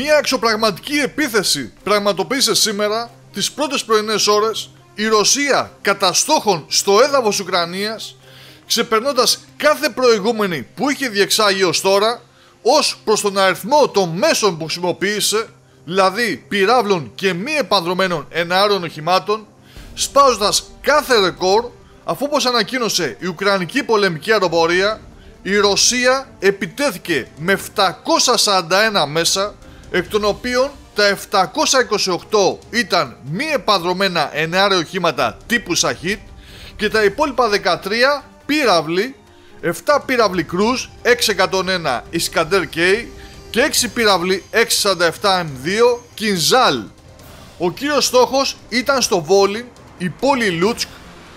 Μία εξωπραγματική επίθεση πραγματοποίησε σήμερα τις πρώτες πρωινές ώρες η Ρωσία κατά στόχον στο έδαφος Ουκρανίας, ξεπερνώντας κάθε προηγούμενη που είχε διεξάγει ως τώρα ως προς τον αριθμό των μέσων που χρησιμοποίησε, δηλαδή πυράβλων και μη επανδρωμένων εναέριων οχημάτων, σπάζοντας κάθε ρεκόρ, αφού όπως ανακοίνωσε η Ουκρανική πολεμική αεροπορία, η Ρωσία επιτέθηκε με 741 μέσα, εκ των οποίων τα 728 ήταν μη επανδρωμένα εναέρια οχήματα τύπου Σαχίτ και τα υπόλοιπα 13 πύραυλοι, 7 πύραυλοι Κρούζ 601 Ισκαντέρ K και 6 πύραυλοι 647M2 Κινζάλ. Ο κύριος στόχος ήταν στο Βόλιν, η πόλη Λούτσκ.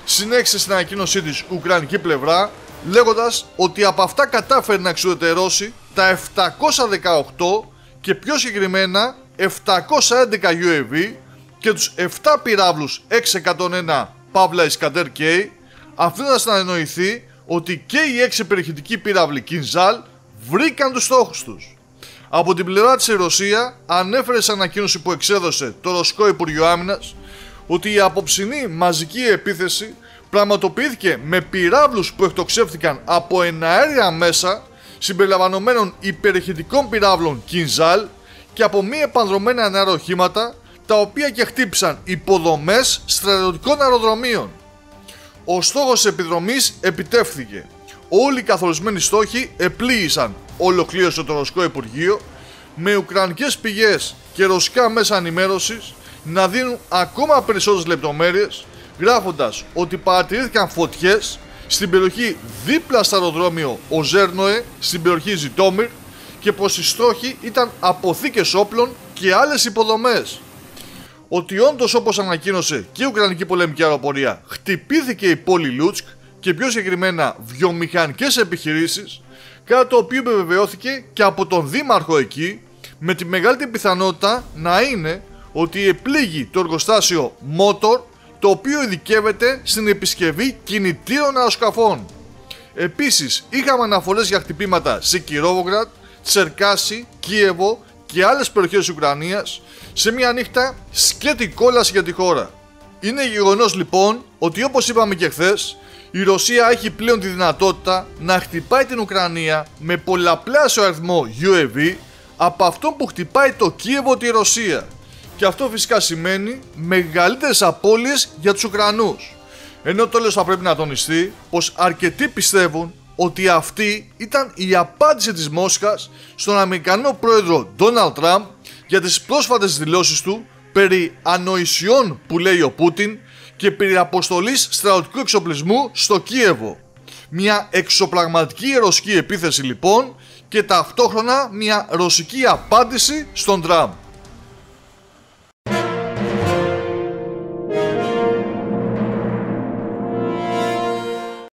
Συνέχισε στην ανακοίνωσή της Ουκρανική πλευρά, λέγοντας ότι από αυτά κατάφερε να εξουδετερώσει τα 718 και πιο συγκεκριμένα 711 UAV και τους 7 πυράβλους 601 Παύλα Ισκαντέρ K, αφήνοντας να εννοηθεί ότι και οι 6 περιεχητικοί πύραυλοι Κινζάλ βρήκαν τους στόχους τους. Από την πλευρά της η Ρωσία ανέφερε σε ανακοίνωση που εξέδωσε το Ρωσικό Υπουργείο Άμυνας ότι η απόψινή μαζική επίθεση πραγματοποιήθηκε με πυράβλους που εκτοξεύτηκαν από εναέρια μέσα συμπεριλαμβανομένων υπερηχητικών πυράβλων Κινζάλ και από μη επανδρομένα εναέρια οχήματα, τα οποία και χτύπησαν υποδομές στρατιωτικών αεροδρομίων. Ο στόχος της επιδρομής επιτεύχθηκε. Όλοι οι καθορισμένοι στόχοι επλήγησαν, ολοκλήρωσε το Ρωσικό Υπουργείο, με ουκρανικές πηγές και ρωσικά μέσα ενημέρωσης να δίνουν ακόμα περισσότερες λεπτομέρειες, γράφοντας ότι παρατηρήθηκαν φωτιές στην περιοχή δίπλα στο αεροδρόμιο Οζέρνοε, στην περιοχή Ζιτόμιρ, και πως οι στόχοι ήταν αποθήκες όπλων και άλλες υποδομές. Ότι όντως, όπως ανακοίνωσε και η Ουκρανική πολεμική αεροπορία, χτυπήθηκε η πόλη Λούτσκ και πιο συγκεκριμένα βιομηχανικές επιχειρήσεις, κάτι το οποίο επιβεβαιώθηκε και από τον δήμαρχο εκεί, με τη μεγαλύτερη πιθανότητα να είναι ότι επλήγει το εργοστάσιο Motor, το οποίο ειδικεύεται στην επισκευή κινητήρων αεροσκαφών. Επίσης, είχαμε αναφορές για χτυπήματα σε Κιρόβογραντ, Τσερκάσι, Κίεβο και άλλες περιοχές της Ουκρανίας, σε μια νύχτα σκέτη κόλαση για τη χώρα. Είναι γεγονός λοιπόν ότι, όπως είπαμε και χθες, η Ρωσία έχει πλέον τη δυνατότητα να χτυπάει την Ουκρανία με πολλαπλάσιο αριθμό UAV από αυτό που χτυπάει το Κίεβο τη Ρωσία. Και αυτό φυσικά σημαίνει μεγαλύτερες απώλειες για τους Ουκρανούς. Ενώ τέλος θα πρέπει να τονιστεί πως αρκετοί πιστεύουν ότι αυτή ήταν η απάντηση της Μόσχας στον Αμερικανό πρόεδρο Ντόναλντ Τραμπ για τις πρόσφατες δηλώσεις του περί ανοησιών που λέει ο Πούτιν και περί αποστολής στρατιωτικού εξοπλισμού στο Κίεβο. Μια εξωπραγματική ρωσική επίθεση λοιπόν και ταυτόχρονα μια ρωσική απάντηση στον Τραμπ.